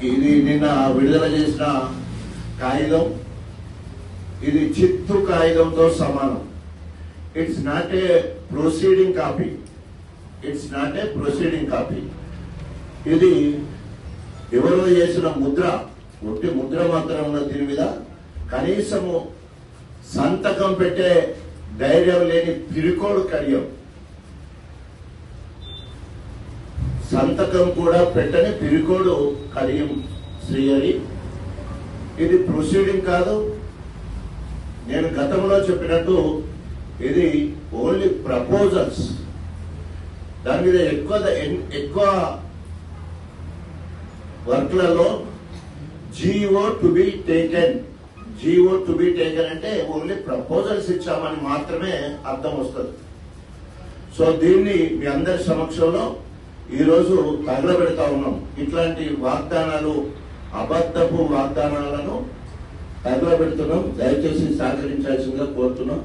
ఇది నిన్న విడుదల చేసిన కాగితం, ఇది చిత్తు కాగితంతో సమానం. It's not a proceeding copy, it's not a proceeding copy. ఇది ఎవరో చేసిన ముద్ర, ఒట్టి ముద్ర మాత్రం ఉన్న దీని మీద కనీసము సంతకం పెట్టే ధైర్యం లేని పిరికోడు కడియం, సంతకం కూడా పెట్టని పిరికోడు కడియం శ్రీహరి. ఇది ప్రొసీడింగ్ కాదు. నేను గతంలో చెప్పినట్టు ఇది ఓన్లీ ప్రపోజల్స్. దాని మీద ఎక్కువ వర్క్లలో GO to be taken, GO to be taken అంటే ఓన్లీ ప్రపోజల్స్ ఇచ్చామని మాత్రమే అర్థం వస్తుంది. సో దీన్ని మీ అందరి సమక్షంలో ఈరోజు తగలబెడతా ఉన్నాం. ఇట్లాంటి వాగ్దానాలు, అబద్ధపు వాగ్దానాలను తగలబెడుతున్నాం. దయచేసి సహకరించాల్సిందిగా కోరుతున్నాం.